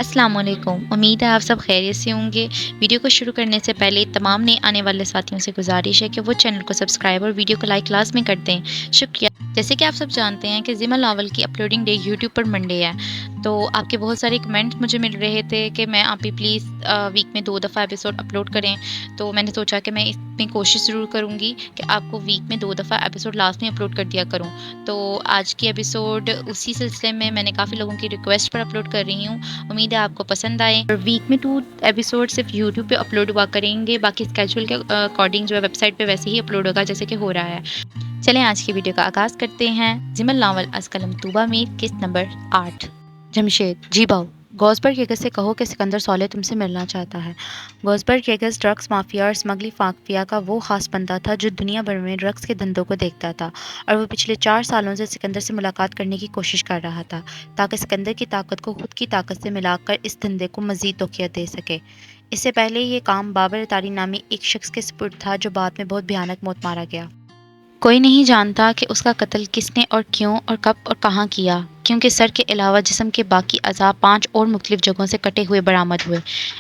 السلام علیکم، امید ہے آپ سب خیریت سے ہوں گے۔ ویڈیو کو شروع کرنے سے پہلے تمام نئے آنے والے ساتھیوں سے گزارش ہے کہ وہ چینل کو سبسکرائب اور ویڈیو کو لائک لازمی کر دیں۔ شکریہ۔ جیسے کہ آپ سب جانتے ہیں کہ زمل ناول کی اپلوڈنگ ڈے یوٹیوب پر منڈے ہے، تو آپ کے بہت سارے کمنٹ مجھے مل رہے تھے کہ میں آپ بھی پلیز ویک میں 2 دفعہ ایپیسوڈ اپلوڈ کریں، تو میں نے سوچا کہ میں اس میں کوشش ضرور کروں گی کہ آپ کو ویک میں 2 دفعہ ایپیسوڈ لازمی اپلوڈ کر دیا کروں۔ تو آج کی ایپیسوڈ اسی سلسلے میں نے کافی لوگوں کی ریکویسٹ پر اپلوڈ کر رہی ہوں۔ امید ہے آپ کو پسند آئے، اور ویک میں 2 ایپیسوڈ صرف یوٹیوب پہ اپلوڈ ہوا کریں گے، باقی اسکیجول کے اکارڈنگ جو ہے ویب سائٹ پہ ویسے ہی اپلوڈ ہوگا جیسے کہ ہو رہا ہے۔ چلیں آج کی ویڈیو کا آغاز کرتے ہیں۔ زمل ناول از قلم طوبہ میر، قسط نمبر 8۔ جمشید: جی باؤ، گوزبرگ یگز سے کہو کہ سکندر سولے تم سے ملنا چاہتا ہے۔ گوزبرگ یگز ڈرگس مافیا اور اسمگلنگ مافیا کا وہ خاص بندہ تھا جو دنیا بھر میں ڈرگس کے دھندوں کو دیکھتا تھا، اور وہ پچھلے 4 سالوں سے سکندر سے ملاقات کرنے کی کوشش کر رہا تھا تاکہ سکندر کی طاقت کو خود کی طاقت سے ملا کر اس دھندے کو مزید توقیت دے سکے۔ اس سے پہلے یہ کام بابر اتاری نامی ایک شخص کے سپرد تھا جو بعد میں بہت بھیانک موت مارا گیا۔ کوئی نہیں جانتا کہ اس کا قتل کس نے اور کیوں اور کب اور کہاں کیا، کیونکہ سر کے علاوہ جسم کے باقی اعضاء 5 اور مختلف جگہوں سے کٹے ہوئے برآمد ہوئے۔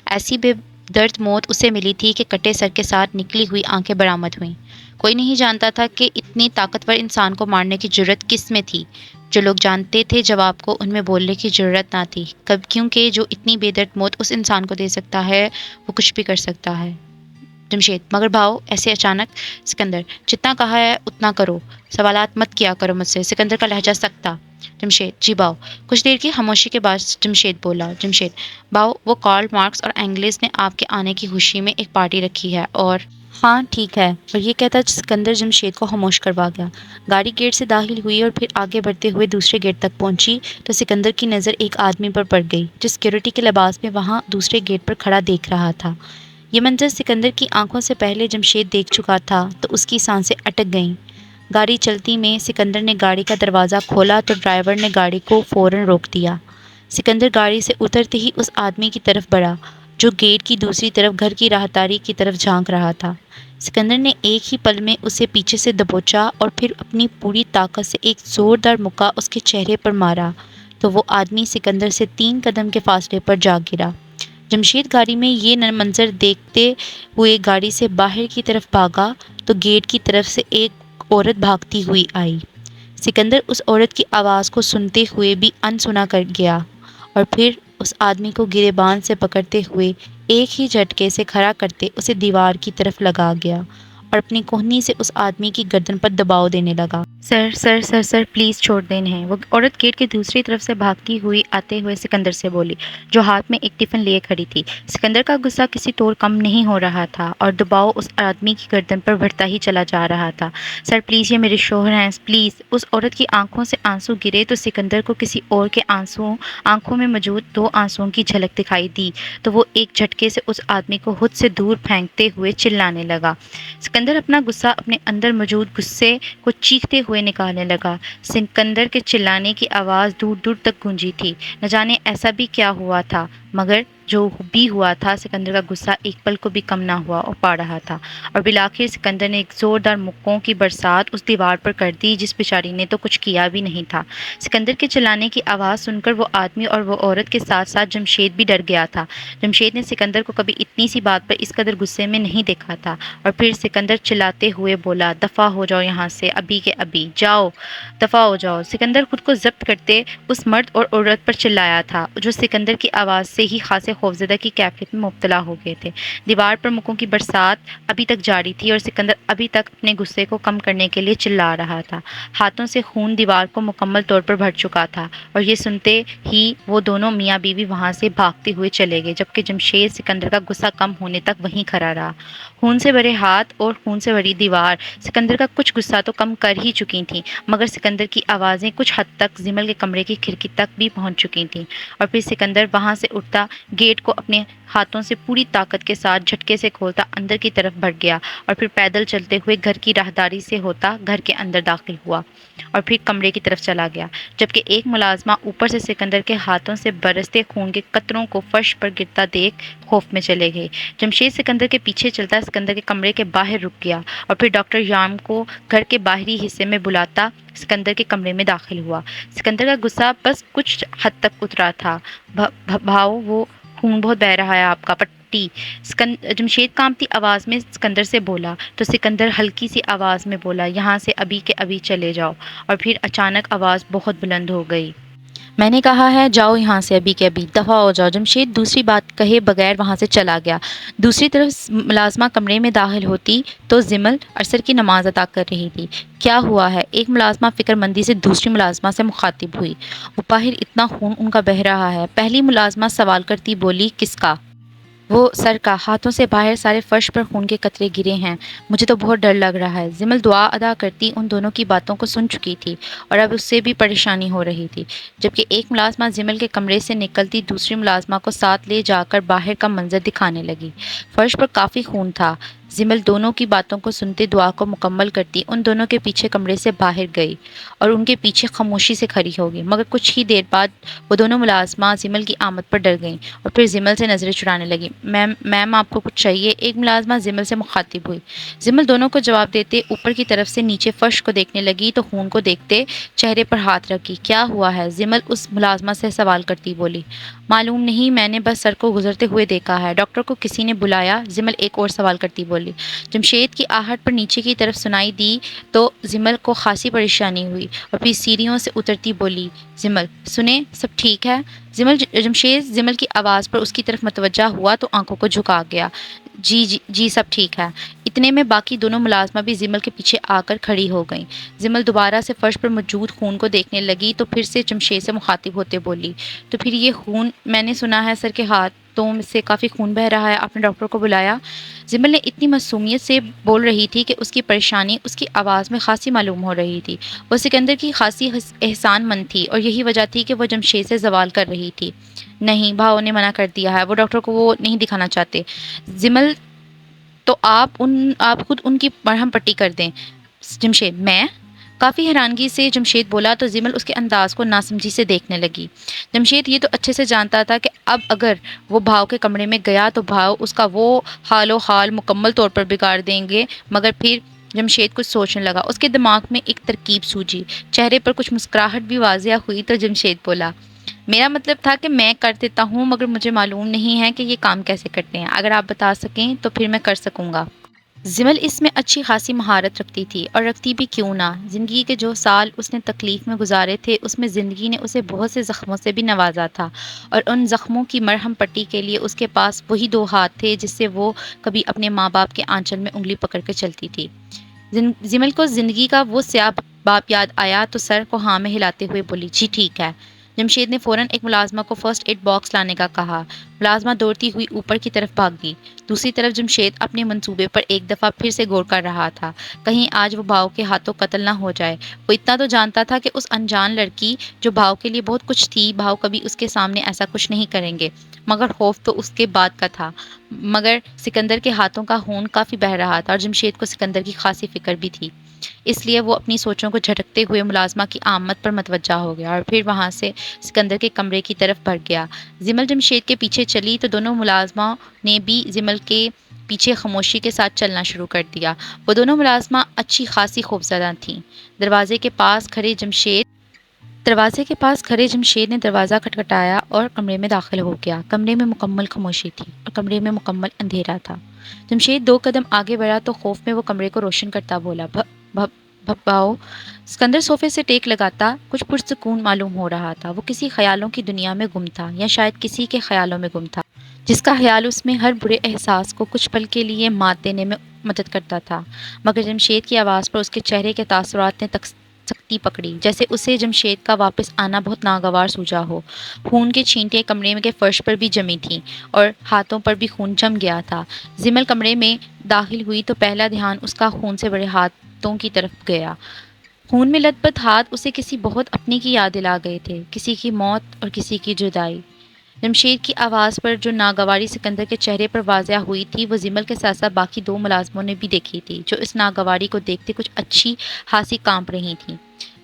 ایسی بے درد موت اسے ملی تھی کہ کٹے سر کے ساتھ نکلی ہوئی آنکھیں برآمد ہوئیں۔ کوئی نہیں جانتا تھا کہ اتنی طاقتور انسان کو مارنے کی جرأت کس میں تھی۔ جو لوگ جانتے تھے جواب کو ان میں بولنے کی جرأت نہ تھی، کیونکہ جو اتنی بے درد موت اس انسان کو دے سکتا ہے وہ کچھ بھی کر سکتا ہے۔ جمشید: مگر بھاؤ ایسے اچانک؟ سکندر: جتنا کہا ہے اتنا کرو، سوالات مت کیا کرو مجھ سے۔ سکندر کا لہجہ سخت تھا۔ جمشید: جی باؤ۔ کچھ دیر کی خاموشی کے بعد جمشید بولا: جمشید: باؤ، وہ کارل مارکس اور اینگلز نے آپ کے آنے کی خوشی میں ایک پارٹی رکھی ہے، اور ہاں ٹھیک ہے۔ اور یہ کہتا سکندر جمشید کو خاموش کروا گیا۔ گاڑی گیٹ سے داخل ہوئی اور پھر آگے بڑھتے ہوئے دوسرے گیٹ تک پہنچی تو سکندر کی نظر ایک آدمی پر پڑ گئی جو سیکیورٹی کے لباس میں وہاں دوسرے گیٹ پر کھڑا دیکھ رہا تھا۔ یہ منظر سکندر کی آنکھوں سے پہلے جمشید دیکھ چکا تھا تو اس کی سانسیں اٹک گئیں۔ گاڑی چلتی میں سکندر نے گاڑی کا دروازہ کھولا تو ڈرائیور نے گاڑی کو فوراً روک دیا۔ سکندر گاڑی سے اترتے ہی اس آدمی کی طرف بڑھا جو گیٹ کی دوسری طرف گھر کی راہداری کی طرف جھانک رہا تھا۔ سکندر نے ایک ہی پل میں اسے پیچھے سے دبوچا اور پھر اپنی پوری طاقت سے ایک زوردار مکہ اس کے چہرے پر مارا تو وہ آدمی سکندر سے 3 قدم کے فاصلے پر جا گرا۔ جمشید گاڑی میں یہ منظر دیکھتے ہوئے گاڑی سے باہر کی طرف بھاگا تو گیٹ کی طرف سے ایک عورت بھاگتی ہوئی آئی۔ سکندر اس عورت کی آواز کو سنتے ہوئے بھی انسنا کر گیا اور پھر اس آدمی کو گریبان سے پکڑتے ہوئے ایک ہی جھٹکے سے کھڑا کرتے اسے دیوار کی طرف لگا گیا اور اپنی کوہنی سے اس آدمی کی گردن پر دباؤ دینے لگا۔ سر سر سر سر پلیز چھوڑ دیں انہیں، وہ عورت گیٹ کی دوسری طرف سے بھاگتی ہوئی آتے ہوئے سکندر سے بولی، جو ہاتھ میں ایک ٹفن لیے کھڑی تھی۔ سکندر کا غصہ کسی طور کم نہیں ہو رہا تھا اور دباؤ اس آدمی کی گردن پر بڑھتا ہی چلا جا رہا تھا۔ سر پلیز، یہ میرے شوہر ہیں، پلیز۔ اس عورت کی آنکھوں سے آنسو گرے تو سکندر کو کسی اور کے آنکھوں میں موجود 2 آنسوؤں کی جھلک دکھائی دی تو وہ ایک جھٹکے سے اس آدمی کو خود سے دور پھینکتے ہوئے چلانے لگا۔ سکندر اپنا غصہ اپنے اندر موجود غصے کو چیختے ہوئے نکالنے لگا۔ سکندر کے چلانے کی آواز دور دور تک گونجی تھی۔ نہ جانے ایسا بھی کیا ہوا تھا، مگر جو بھی ہوا تھا سکندر کا غصہ ایک پل کو بھی کم نہ ہوا اور پا رہا تھا، اور بالآخر سکندر نے ایک زوردار مکوں کی برسات اس دیوار پر کر دی جس بیچاری نے تو کچھ کیا بھی نہیں تھا۔ سکندر کے چلانے کی آواز سن کر وہ آدمی اور وہ عورت کے ساتھ ساتھ جمشید بھی ڈر گیا تھا۔ جمشید نے سکندر کو کبھی اتنی سی بات پر اس قدر غصے میں نہیں دیکھا تھا، اور پھر سکندر چلاتے ہوئے بولا، دفع ہو جاؤ یہاں سے ابھی کے ابھی، جاؤ دفع ہو جاؤ۔ سکندر خود کو ضبط کرتے اس مرد اور عورت پر چلایا تھا جو سکندر کی آواز سے ہی خاصے خوفزدہ کی کیفیت میں مبتلا ہو گئے تھے۔ دیوار پر مکوں کی برسات ابھی تک جاری تھی اور سکندر ابھی تک اپنے غصے کو کم کرنے کے لیے چلا رہا تھا۔ ہاتھوں سے خون دیوار کو مکمل طور پر بھر چکا تھا، اور یہ سنتے ہی وہ دونوں میاں بیوی وہاں سے بھاگتے ہوئے چلے گئے، جبکہ جمشید سکندر کا غصہ کم ہونے تک وہیں کھڑا رہا۔ خون سے بھرے ہاتھ اور خون سے بھری دیوار سکندر کا کچھ غصہ تو کم کر ہی چکی تھیں، مگر سکندر کی آوازیں کچھ حد تک زمل کے کمرے کی کھڑکی تک بھی پہنچ چکی تھیں، اور پھر سکندر وہاں سے اٹھتا گیٹ کو اپنے ہاتھوں سے پوری طاقت کے ساتھ جھٹکے سے کھولتا اندر کی طرف بڑھ گیا اور پھر پیدل چلتے ہوئے گھر کی راہداری سے ہوتا گھر کے اندر داخل ہوا اور پھر کمرے کی طرف چلا گیا، جبکہ ایک ملازمہ اوپر سے سکندر کے ہاتھوں سے برستے خون کے قطروں کو فرش پر گرتا دیکھ خوف میں چلے گئے۔ جمشید سکندر کے پیچھے چلتا سکندر کے کمرے کے باہر رک گیا اور پھر ڈاکٹر یارم کو گھر کے باہری حصے میں بلاتا سکندر کے کمرے میں داخل ہوا۔ سکندر کا غصہ بس کچھ حد تک اترا تھا۔ بھاؤ، وہ خون بہت بہہ رہا ہے آپ کا، پٹی۔ جمشید کانپتی آواز میں سکندر سے بولا تو سکندر ہلکی سی آواز میں بولا، یہاں سے ابھی کے ابھی چلے جاؤ۔ اور پھر اچانک آواز بہت بلند ہو گئی۔ میں نے کہا ہے جاؤ یہاں سے ابھی کے ابھی، دفع ہو جاؤ۔ جمشید دوسری بات کہے بغیر وہاں سے چلا گیا۔ دوسری طرف ملازمہ کمرے میں داخل ہوتی تو زمل عصر کی نماز ادا کر رہی تھی۔ کیا ہوا ہے؟ ایک ملازمہ فکر مندی سے دوسری ملازمہ سے مخاطب ہوئی۔ وہ باہر اتنا خون ان کا بہہ رہا ہے۔ پہلی ملازمہ سوال کرتی بولی، کس کا؟ وہ سر کا، ہاتھوں سے باہر سارے فرش پر خون کے قطرے گرے ہیں، مجھے تو بہت ڈر لگ رہا ہے۔ زمل دعا ادا کرتی ان دونوں کی باتوں کو سن چکی تھی اور اب اس سے بھی پریشانی ہو رہی تھی، جبکہ ایک ملازمہ زمل کے کمرے سے نکلتی دوسری ملازمہ کو ساتھ لے جا کر باہر کا منظر دکھانے لگی۔ فرش پر کافی خون تھا۔ زمل دونوں کی باتوں کو سنتے دعا کو مکمل کرتی ان دونوں کے پیچھے کمرے سے باہر گئی اور ان کے پیچھے خاموشی سے کھڑی ہو گئی، مگر کچھ ہی دیر بعد وہ دونوں ملازمہ زمل کی آمد پر ڈر گئیں اور پھر زمل سے نظریں چرانے لگیں۔ میم آپ کو کچھ چاہیے؟ ایک ملازمہ زمل سے مخاطب ہوئی۔ زمل دونوں کو جواب دیتے اوپر کی طرف سے نیچے فرش کو دیکھنے لگی تو خون کو دیکھتے چہرے پر ہاتھ رکھی۔ کیا ہوا ہے؟ زمل اس ملازمہ سے سوال کرتی بولی۔ معلوم نہیں، میں نے بس سر کو گزرتے ہوئے دیکھا ہے۔ ڈاکٹر کو کسی نے بلایا؟ زمل ایک اور سوال کرتی بولی۔ جمشید کی آہٹ پر نیچے کی طرف سنائی دی تو زمل کو خاصی پریشانی ہوئی اور پھر سیڑھیوں سے اترتی بولی، زمل سنیں، سب ٹھیک ہے؟ جمشید زمل کی آواز پر اس کی طرف متوجہ ہوا تو آنکھوں کو جھکا گیا۔ جی سب ٹھیک ہے۔ اتنے میں باقی دونوں ملازمہ بھی زمل کے پیچھے آ کر کھڑی ہو گئیں۔ زمل دوبارہ سے فرش پر موجود خون کو دیکھنے لگی تو پھر سے جمشید سے مخاطب ہوتے بولی، تو پھر یہ خون، میں نے سنا ہے سر کے ہاتھوں سے کافی خون بہہ رہا ہے، آپ نے ڈاکٹر کو بلایا؟ زمل نے اتنی معصومیت سے بول رہی تھی کہ اس کی پریشانی اس کی آواز میں خاصی معلوم ہو رہی تھی۔ وہ سکندر کی خاصی احسان مند تھی اور یہی وجہ تھی کہ وہ جمشید سے سوال کر رہی تھی۔ نہیں، بھاؤ نے منع کر دیا ہے، وہ ڈاکٹر کو وہ نہیں دکھانا چاہتے۔ زمل تو آپ خود ان کی مرہم پٹی کر دیں۔ جمشید، میں؟ کافی حیرانگی سے جمشید بولا تو زمل اس کے انداز کو ناسمجھی سے دیکھنے لگی۔ جمشید یہ تو اچھے سے جانتا تھا کہ اب اگر وہ بھاؤ کے کمرے میں گیا تو بھاؤ اس کا وہ حال و حال مکمل طور پر بگاڑ دیں گے، مگر پھر جمشید کچھ سوچنے لگا، اس کے دماغ میں ایک ترکیب سوجی، چہرے پر کچھ مسکراہٹ بھی واضح ہوئی تو جمشید بولا، میرا مطلب تھا کہ میں کر دیتا ہوں، مگر مجھے معلوم نہیں ہے کہ یہ کام کیسے کرتے ہیں، اگر آپ بتا سکیں تو پھر میں کر سکوں گا۔ زمل اس میں اچھی خاصی مہارت رکھتی تھی، اور رکھتی بھی کیوں نہ، زندگی کے جو سال اس نے تکلیف میں گزارے تھے اس میں زندگی نے اسے بہت سے زخموں سے بھی نوازا تھا، اور ان زخموں کی مرہم پٹی کے لیے اس کے پاس وہی دو ہاتھ تھے جس سے وہ کبھی اپنے ماں باپ کے آنچل میں انگلی پکڑ کر چلتی تھی۔ زمل کو زندگی کا وہ سیاہ باپ یاد آیا تو سر کو ہاں میں ہلاتے ہوئے بولی، جی ٹھیک ہے۔ جمشید نے فوراً ایک ملازمہ کو فرسٹ ایڈ باکس لانے کا کہا۔ ملازمہ دوڑتی ہوئی اوپر کی طرف بھاگ گئی۔ دوسری طرف جمشید اپنے منصوبے پر ایک دفعہ پھر سے غور کر رہا تھا، کہیں آج وہ بھاؤ کے ہاتھوں قتل نہ ہو جائے۔ وہ اتنا تو جانتا تھا کہ اس انجان لڑکی جو بھاؤ کے لیے بہت کچھ تھی، بھاؤ کبھی اس کے سامنے ایسا کچھ نہیں کریں گے، مگر خوف تو اس کے بعد کا تھا۔ مگر سکندر کے ہاتھوں کا خون کافی بہہ رہا تھا اور جمشید کو سکندر کی خاصی فکر بھی تھی، اس لیے وہ اپنی سوچوں کو جھٹکتے ہوئے ملازمہ کی آمد پر متوجہ ہو گیا اور پھر وہاں سے سکندر کے کمرے کی طرف بڑھ گیا۔ زمل جمشید کے پیچھے چلی تو دونوں ملازمہ نے بھی زمل کے پیچھے خاموشی کے ساتھ چلنا شروع کر دیا۔ وہ دونوں ملازمہ اچھی خاصی خوفزدہ تھیں۔ دروازے کے پاس کھڑے جمشید نے دروازہ کھٹکھٹایا اور کمرے میں داخل ہو گیا۔ کمرے میں مکمل خاموشی تھی اور کمرے میں مکمل اندھیرا تھا۔ جمشید 2 قدم آگے بڑھا تو خوف میں وہ کمرے کو روشن کرتا بولا، بھاؤ۔ سکندر صوفے سے ٹیک لگاتا کچھ پرسکون معلوم ہو رہا تھا۔ وہ کسی خیالوں کی دنیا میں گم تھا، یا شاید کسی کے خیالوں میں گم تھا جس کا خیال اس میں ہر برے احساس کو کچھ پل کے لیے مات دینے میں مدد کرتا تھا۔ مگر جمشید کی آواز پر اس کے چہرے کے تاثرات نے سختی پکڑی، جیسے اسے جمشید کا واپس آنا بہت ناگوار سوجا ہو۔ خون کے چھینٹیں کمرے کے فرش پر بھی جمی تھیں اور ہاتھوں پر بھی خون جم گیا تھا۔ زمل کمرے میں داخل ہوئی تو پہلا دھیان اس کا خون سے بڑے ہاتھوں کی طرف گیا۔ خون میں لت پت ہاتھ اسے کسی بہت اپنے کی یاد دلا گئے تھے، کسی کی موت اور کسی کی جدائی۔ جمشید کی آواز پر جو ناگواری سکندر کے چہرے پر واضح ہوئی تھی وہ زمل کے ساتھ ساتھ باقی دو ملازموں نے بھی دیکھی تھی، جو اس ناگواری کو دیکھتے کچھ اچھی خاصی کانپ رہی تھیں۔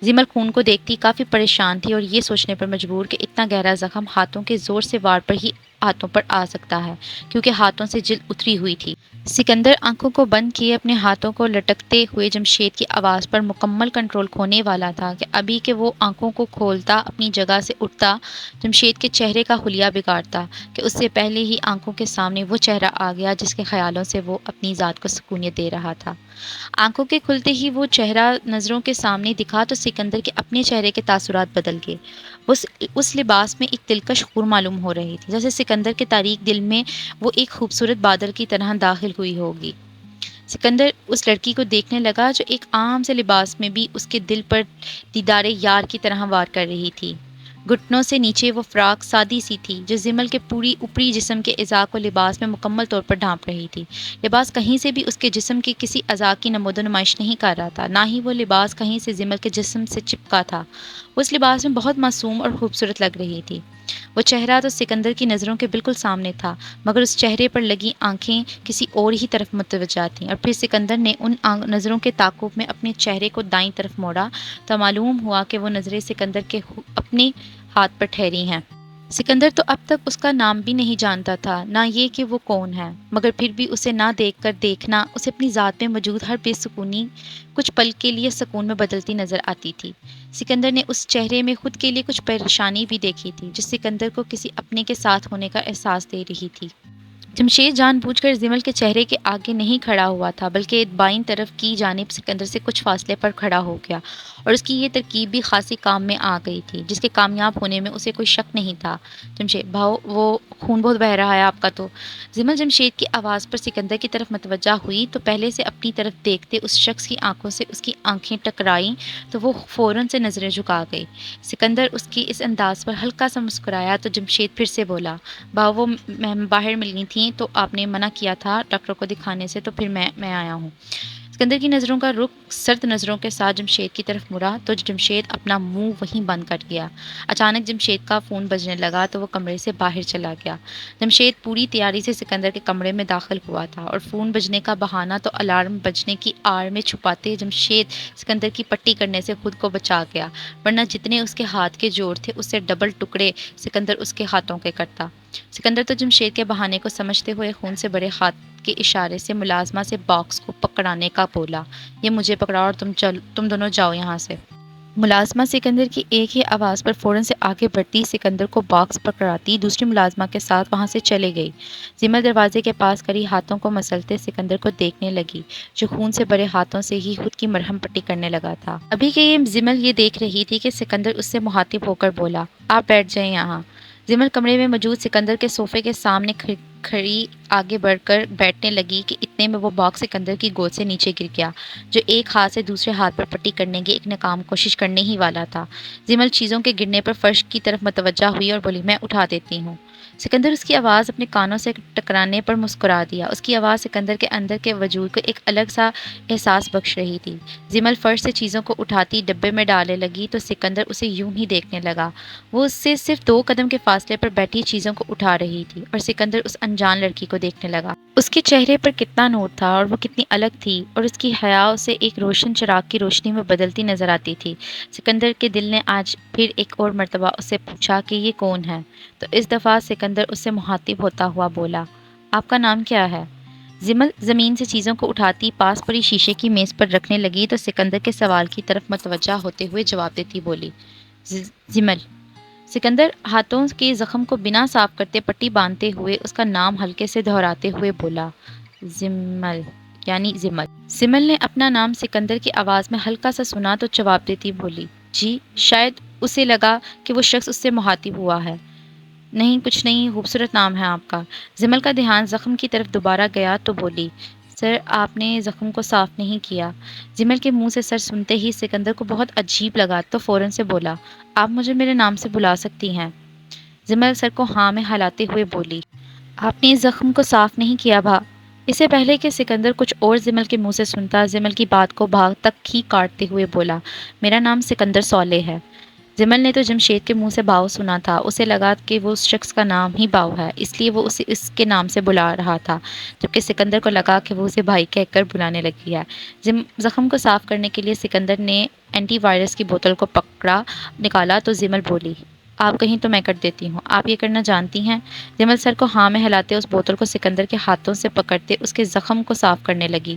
زمل خون کو دیکھتی کافی پریشان تھی اور یہ سوچنے پر مجبور کہ اتنا گہرا زخم ہاتھوں کے زور سے وار پر ہی ہاتھوں پر آ سکتا ہے، کیونکہ ہاتھوں سے جلد اتری ہوئی تھی۔ سکندر آنکھوں کو بند کیے اپنے ہاتھوں کو لٹکتے ہوئے جمشید کی آواز پر مکمل کنٹرول کھونے والا تھا کہ ابھی کہ وہ آنکھوں کو کھولتا، اپنی جگہ سے اٹھتا، جمشید کے چہرے کا حلیہ بگاڑتا کہ اس سے پہلے ہی آنکھوں کے سامنے وہ چہرہ آ گیا جس کے خیالوں سے وہ اپنی ذات کو سکونیت دے رہا تھا۔ آنکھوں کے کھلتے ہی وہ چہرہ نظروں کے سامنے دکھا تو سکندر کے اپنے چہرے کے تاثرات بدل گئے۔ اس لباس میں ایک دلکش خور معلوم ہو رہی تھی، جیسے سکندر کے تاریک دل میں وہ ایک خوبصورت بادل کی طرح داخل ہوئی ہوگی۔ سکندر اس لڑکی کو دیکھنے لگا جو ایک عام سے لباس میں بھی اس کے دل پر دیدار یار کی طرح وار کر رہی تھی۔ گھٹنوں سے نیچے وہ فراق سادی سی تھی جو زمل کے پوری اوپری جسم کے اعضاء کو لباس میں مکمل طور پر ڈھانپ رہی تھی۔ لباس کہیں سے بھی اس کے جسم کے کسی اعضاء کی نمود و نمائش نہیں کر رہا تھا، نہ ہی وہ لباس کہیں سے زمل کے جسم سے چپکا تھا۔ وہ اس لباس میں بہت معصوم اور خوبصورت لگ رہی تھی۔ وہ چہرہ تو سکندر کی نظروں کے بالکل سامنے تھا، مگر اس چہرے پر لگی آنکھیں کسی اور ہی طرف متوجہ تھیں، اور پھر سکندر نے ان نظروں کے تعاقب میں اپنے چہرے کو دائیں طرف موڑا تو معلوم ہوا کہ وہ نظریں سکندر کے اپنے ہاتھ پر ٹھہری ہیں۔ سکندر تو اب تک اس کا نام بھی نہیں جانتا تھا، نہ یہ کہ وہ کون ہے، مگر پھر بھی اسے نہ دیکھ کر دیکھنا اسے اپنی ذات میں موجود ہر بے سکونی کچھ پل کے لیے سکون میں بدلتی نظر آتی تھی۔ سکندر نے اس چہرے میں خود کے لیے کچھ پریشانی بھی دیکھی تھی جو سکندر کو کسی اپنے کے ساتھ ہونے کا احساس دے رہی تھی۔ جمشید جان بوجھ کر زمل کے چہرے کے آگے نہیں کھڑا ہوا تھا، بلکہ بائیں طرف کی جانب سکندر سے کچھ فاصلے پر کھڑا ہو گیا، اور اس کی یہ ترکیب بھی خاصی کام میں آ گئی تھی، جس کے کامیاب ہونے میں اسے کوئی شک نہیں تھا۔ جمشید بھاؤ، وہ خون بہت بہہ رہا ہے آپ کا تو۔ زمل جمشید کی آواز پر سکندر کی طرف متوجہ ہوئی تو پہلے سے اپنی طرف دیکھتے اس شخص کی آنکھوں سے اس کی آنکھیں ٹکرائیں تو وہ فوراً سے نظریں جھکا گئی۔ سکندر اس کی اس انداز پر ہلکا سا مسکرایا تو جمشید پھر سے بولا، بھاؤ وہ باہر ملنی تھیں تو آپ نے منع کیا تھا ڈاکٹر کو دکھانے سے، تو پھر میں آیا ہوں۔ سکندر کی نظروں کا رخ سرد نظروں کے ساتھ جمشید کی طرف مڑا تو جمشید اپنا منہ وہیں بند کر گیا۔ اچانک جمشید کا فون بجنے لگا تو وہ کمرے سے باہر چلا گیا۔ جمشید پوری تیاری سے سکندر کے کمرے میں داخل ہوا تھا، اور فون بجنے کا بہانہ تو الارم بجنے کی آڑ میں چھپاتے جمشید سکندر کی پٹی کرنے سے خود کو بچا گیا، ورنہ جتنے اس کے ہاتھ کے جوڑ تھے اس سے ڈبل ٹکڑے سکندر اس کے ہاتھوں کے کرتا۔ سکندر تو جمشید کے بہانے کو سمجھتے ہوئے خون سے بڑے ہاتھ کے اشارے سے ملازمہ سے باکس کو پکڑانے کا بولا، یہ مجھے پکڑاؤ اور تم دونوں جاؤ یہاں سے۔ ملازمہ سکندر کی ایک ہی آواز پر فوراً سے آگے بڑھتی، سکندر کو باکس پکڑاتی دوسری ملازمہ کے ساتھ وہاں سے چلے گئی۔ زمل دروازے کے پاس کھڑی ہاتھوں کو مسلتے سکندر کو دیکھنے لگی، جو خون سے بھرے ہاتھوں سے ہی خود کی مرہم پٹی کرنے لگا تھا۔ ابھی کہ یہ زمل یہ دیکھ رہی تھی کہ سکندر اس سے مخاطب ہو کر بولا، آپ بیٹھ جائیں یہاں۔ زمل کمرے میں موجود سکندر کے صوفے کے سامنے کھڑی آگے بڑھ کر بیٹھنے لگی کہ اتنے میں وہ باکس سکندر کی گود سے نیچے گر گیا، جو ایک ہاتھ سے دوسرے ہاتھ پر پٹی کرنے کی ایک ناکام کوشش کرنے ہی والا تھا۔ زمل چیزوں کے گرنے پر فرش کی طرف متوجہ ہوئی اور بولی، میں اٹھا دیتی ہوں۔ سکندر اس کی آواز اپنے کانوں سے ٹکرانے پر مسکرا دیا۔ اس کی آواز سکندر کے اندر کے وجود کو ایک الگ سا احساس بخش رہی تھی۔ زمل فرش سے چیزوں کو اٹھاتی ڈبے میں ڈالنے لگی تو سکندر اسے یوں ہی دیکھنے لگا۔ وہ اس سے صرف 2 قدم کے فاصلے پر بیٹھی چیزوں کو اٹھا رہی تھی، اور سکندر اس انجان لڑکی کو دیکھنے لگا۔ اس کے چہرے پر کتنا نور تھا، اور وہ کتنی الگ تھی، اور اس کی حیا اسے ایک روشن چراغ کی روشنی میں بدلتی نظر آتی تھی۔ سکندر کے دل نے آج پھر ایک اور مرتبہ اس سے پوچھا کہ یہ کون ہے، تو اس دفعہ سکندر اس سے مخاطب ہوتا ہوا بولا، آپ کا نام کیا ہے؟ زمل زمین سے چیزوں کو اٹھاتی پاس پڑی شیشے کی میز پر رکھنے لگی تو سکندر کے سوال کی طرف متوجہ ہوتے ہوئے جواب دیتی بولی، زمل۔ سکندر ہاتھوں کے زخم کو بنا صاف کرتے پٹی باندھتے ہوئے اس کا نام ہلکے سے دہراتے ہوئے بولا، زمل یعنی زمل۔ زمل نے اپنا نام سکندر کی آواز میں ہلکا سا سنا تو جواب دیتی بولی، جی۔ شاید اسے لگا کہ وہ شخص اس سے مخاطب ہوا ہے۔ نہیں کچھ نہیں، خوبصورت نام ہے آپ کا۔ زمل کا دھیان زخم کی طرف دوبارہ گیا تو بولی، سر آپ نے زخم کو صاف نہیں کیا۔ زمل کے منہ سے سر سنتے ہی سکندر کو بہت عجیب لگا تو فوراً سے بولا، آپ مجھے میرے نام سے بلا سکتی ہیں۔ زمل سر کو ہاں میں ہلاتے ہوئے بولی، آپ نے اس زخم کو صاف نہیں کیا بھا۔ اس سے پہلے کہ سکندر کچھ اور زمل کے منہ سے سنتا، زمل کی بات کو بھاگ تک ہی کاٹتے ہوئے بولا، میرا نام سکندر صالح ہے۔ زمل نے تو جمشید کے منہ سے باؤ سنا تھا، اسے لگا کہ وہ اس شخص کا نام ہی باؤ ہے، اس لیے وہ اسے اس کے نام سے بلا رہا تھا، جبکہ سکندر کو لگا کہ وہ اسے بھائی کہہ کر بلانے لگی ہے۔ زخم کو صاف کرنے کے لیے سکندر نے اینٹی وائرس کی بوتل کو نکالا تو زمل بولی، آپ کہیں تو میں کر دیتی ہوں، آپ یہ کرنا جانتی ہیں؟ زمل سر کو ہاں میں ہلاتے اس بوتل کو سکندر کے ہاتھوں سے پکڑتے اس کے زخم کو صاف کرنے لگی۔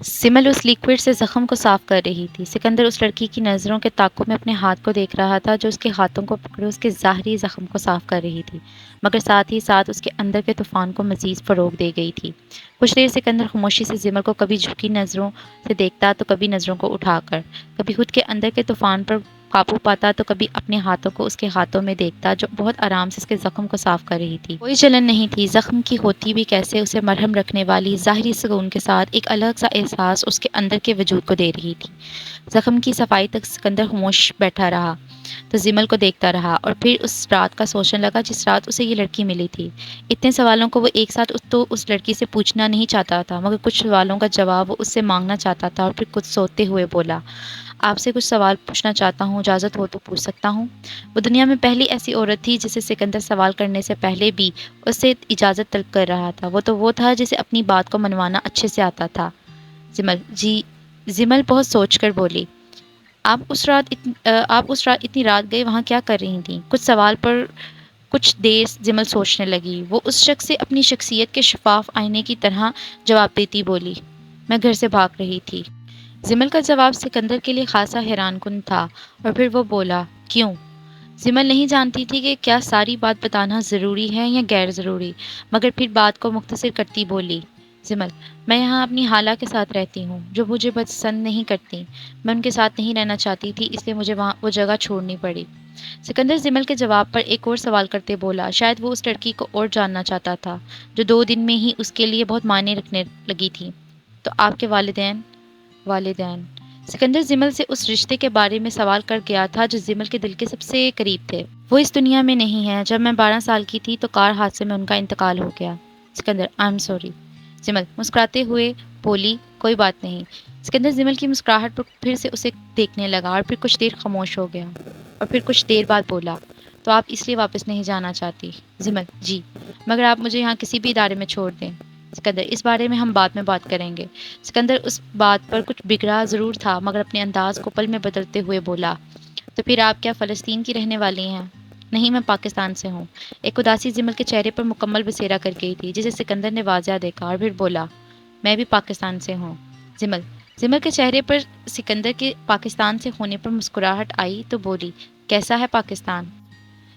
سمل اس لیکوئڈ سے زخم کو صاف کر رہی تھی۔ سکندر اس لڑکی کی نظروں کے تعاقب میں اپنے ہاتھ کو دیکھ رہا تھا جو اس کے ہاتھوں کو پکڑے اس کے ظاہری زخم کو صاف کر رہی تھی، مگر ساتھ ہی ساتھ اس کے اندر کے طوفان کو مزید فروغ دے گئی تھی۔ کچھ دیر سکندر خاموشی سے زمل کو کبھی جھکی نظروں سے دیکھتا تو کبھی نظروں کو اٹھا کر، کبھی خود کے اندر کے طوفان پر قابو پاتا تو کبھی اپنے ہاتھوں کو اس کے ہاتھوں میں دیکھتا جو بہت آرام سے اس کے زخم کو صاف کر رہی تھی۔ کوئی جلن نہیں تھی، زخم کی ہوتی بھی کیسے اسے مرہم رکھنے والی ظاہری سکون کے ساتھ ایک الگ سا احساس اس کے اندر کے وجود کو دے رہی تھی۔ زخم کی صفائی تک سکندر خاموش بیٹھا رہا تو زمل کو دیکھتا رہا اور پھر اس رات کا سوچنے لگا جس رات اسے یہ لڑکی ملی تھی۔ اتنے سوالوں کو وہ ایک ساتھ تو اس لڑکی سے پوچھنا نہیں چاہتا تھا، مگر کچھ سوالوں کا جواب وہ اس سے مانگنا چاہتا تھا اور پھر کچھ سوتے ہوئے بولا، آپ سے کچھ سوال پوچھنا چاہتا ہوں، اجازت ہو تو پوچھ سکتا ہوں؟ وہ دنیا میں پہلی ایسی عورت تھی جسے سکندر سوال کرنے سے پہلے بھی اس سے اجازت طلب کر رہا تھا۔ وہ تھا جسے اپنی بات کو منوانا اچھے سے آتا تھا۔ زمل جی، زمل بہت سوچ کر بولی، آپ اس رات اتنی رات گئے وہاں کیا کر رہی تھیں؟ کچھ سوال پر کچھ دیر زمل سوچنے لگی، وہ اس شخص سے اپنی شخصیت کے شفاف آئینے کی طرح جواب دیتی بولی، میں گھر سے بھاگ رہی تھی۔ زمل کا جواب سکندر کے لیے خاصا حیران کن تھا اور پھر وہ بولا، کیوں؟ زمل نہیں جانتی تھی کہ کیا ساری بات بتانا ضروری ہے یا غیر ضروری، مگر پھر بات کو مختصر کرتی بولی، زمل، میں یہاں اپنی خالہ کے ساتھ رہتی ہوں جو مجھے پسند نہیں کرتی، میں ان کے ساتھ نہیں رہنا چاہتی تھی، اس لیے مجھے وہاں وہ جگہ چھوڑنی پڑی۔ سکندر زمل کے جواب پر ایک اور سوال کرتے بولا، شاید وہ اس لڑکی کو اور جاننا چاہتا تھا جو 2 دن میں ہی اس کے لیے بہت معنی رکھنے لگی تھی، تو آپ کے والدین؟ سکندر زمل سے اس رشتے کے بارے میں سوال کر گیا تھا جو زمل کے دل کے سب سے قریب تھے۔ وہ اس دنیا میں نہیں ہے، جب میں 12 سال کی تھی تو کار حادثے میں ان کا انتقال ہو گیا۔ Sikandar, I am sorry. Zamal مسکراتے ہوئے بولی، کوئی بات نہیں۔ سکندر زمل کی مسکراہٹ پر پھر سے اسے دیکھنے لگا اور پھر کچھ دیر خاموش ہو گیا اور پھر کچھ دیر بعد بولا، تو آپ اس لیے واپس نہیں جانا چاہتی؟ زمل، جی، مگر آپ مجھے یہاں کسی بھی ادارے میں چھوڑ دیں۔ سکندر، اس بارے میں ہم بعد میں بات کریں گے۔ سکندر اس بات پر کچھ بگڑا ضرور تھا مگر اپنے انداز کو پل میں بدلتے ہوئے بولا، تو پھر آپ کیا فلسطین کی رہنے والی ہیں؟ نہیں، میں پاکستان سے ہوں۔ ایک اداسی زمل کے چہرے پر مکمل بسیرا کر گئی تھی جسے سکندر نے واضح دیکھا اور پھر بولا، میں بھی پاکستان سے ہوں۔ زمل کے چہرے پر سکندر کے پاکستان سے ہونے پر مسکراہٹ آئی تو بولی، کیسا ہے پاکستان؟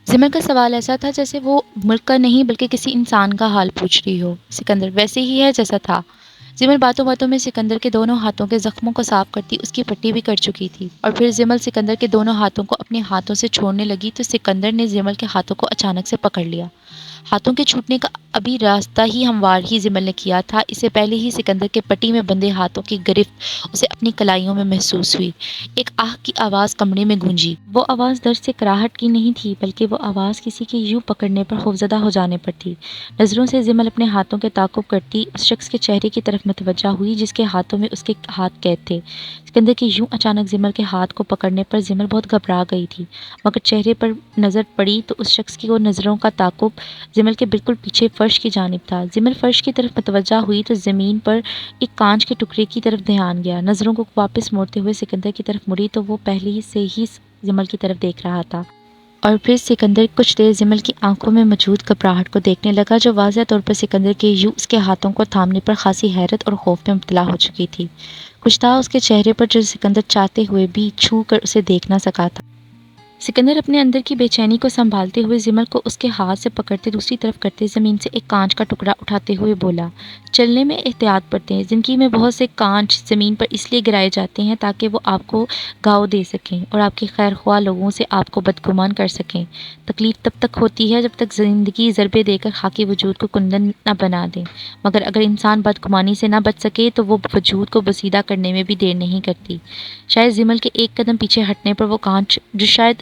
زمل کا سوال ایسا تھا جیسے وہ ملک کا نہیں بلکہ کسی انسان کا حال پوچھ رہی ہو۔ سکندر، ویسے ہی ہے جیسا تھا۔ زمل باتوں باتوں میں سکندر کے دونوں ہاتھوں کے زخموں کو صاف کرتی اس کی پٹی بھی کر چکی تھی اور پھر زمل سکندر کے دونوں ہاتھوں کو اپنے ہاتھوں سے چھوڑنے لگی تو سکندر نے زمل کے ہاتھوں کو اچانک سے پکڑ لیا۔ ہاتھوں کے چھوٹنے کا ابھی راستہ ہی ہموار ہی زمل نے کیا تھا، اس سے پہلے ہی سکندر کے پٹی میں بندھے ہاتھوں کی گرفت اسے اپنی کلائیوں میں محسوس ہوئی۔ ایک آہ کی آواز کمرے میں گونجی۔ وہ آواز درد سے کراہٹ کی نہیں تھی بلکہ وہ آواز کسی کے یوں پکڑنے پر خوفزدہ ہو جانے پر تھی۔ نظروں سے زمل اپنے ہاتھوں کے تعاقب کرتی اس شخص کے چہرے کی طرف متوجہ ہوئی جس کے ہاتھوں میں اس کے ہاتھ قید تھے۔ سکندر کے یوں اچانک زمل کے ہاتھ کو پکڑنے پر زمل بہت گھبرا گئی تھی، مگر چہرے پر نظر پڑی تو اس شخص کی نظروں کا تعاقب زمل کے بالکل پیچھے فرش کی جانب تھا۔ زمل فرش کی طرف متوجہ ہوئی تو زمین پر ایک کانچ کے ٹکڑے کی طرف دھیان گیا۔ نظروں کو واپس موڑتے ہوئے سکندر کی طرف مڑی تو وہ پہلے سے ہی زمل کی طرف دیکھ رہا تھا اور پھر سکندر کچھ دیر زمل کی آنکھوں میں موجود گھبراہٹ کو دیکھنے لگا جو واضح طور پر سکندر کے یوں اس کے ہاتھوں کو تھامنے پر خاصی حیرت اور خوف میں مبتلا ہو چکی تھی۔ کچھ تھا اس کے چہرے پر جو سکندر چاہتے ہوئے بھی چھو کر اسے دیکھ نہ سکا تھا۔ سکندر اپنے اندر کی بے چینی کو سنبھالتے ہوئے زمل کو اس کے ہاتھ سے پکڑتے دوسری طرف کرتے زمین سے ایک کانچ کا ٹکڑا اٹھاتے ہوئے بولا، چلنے میں احتیاط برتیں، زندگی میں بہت سے کانچ زمین پر اس لیے گرائے جاتے ہیں تاکہ وہ آپ کو گھاؤ دے سکیں اور آپ کے خیر خواہ لوگوں سے آپ کو بدگمان کر سکیں۔ تکلیف تب تک ہوتی ہے جب تک زندگی ضربے دے کر خاکی وجود کو کندن نہ بنا دے، مگر اگر انسان بدگمانی سے نہ بچ سکے تو وہ وجود کو بسیدہ کرنے میں بھی دیر نہیں کرتی۔ شاید زمل کے ایک قدم پیچھے ہٹنے پر وہ کانچ جو شاید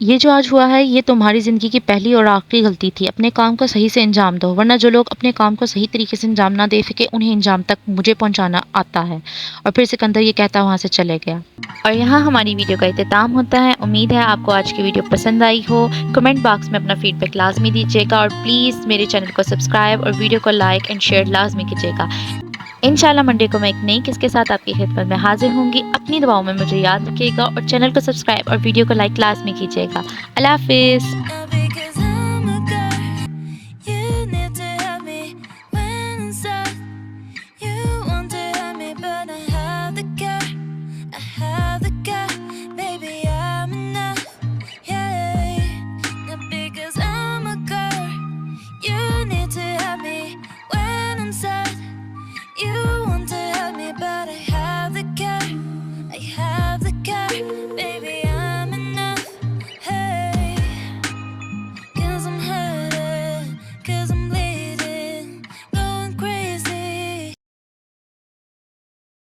یہ جو آج ہوا ہے یہ تمہاری زندگی کی پہلی اور آخری غلطی تھی، اپنے کام کو صحیح سے انجام دو، ورنہ جو لوگ اپنے کام کو صحیح طریقے سے انجام نہ دے سکے انہیں انجام تک مجھے پہنچانا آتا ہے۔ اور پھر سکندر یہ کہتا وہاں سے چلے گیا۔ اور یہاں ہماری ویڈیو کا اختتام ہوتا ہے۔ امید ہے آپ کو آج کی ویڈیو پسند آئی ہو۔ کمنٹ باکس میں اپنا فیڈ بیک لازمی دیجیے گا، اور پلیز میرے چینل کو سبسکرائب اور ویڈیو کو لائک اینڈ شیئر لازمی کیجیے گا۔ انشاءاللہ منڈے کو میں ایک نئی قسط کے ساتھ آپ کی خدمت میں حاضر ہوں گی۔ اپنی دعاؤں میں مجھے یاد رکھیے گا اور چینل کو سبسکرائب اور ویڈیو کو لائک لازمی کیجیے گا۔ اللہ حافظ۔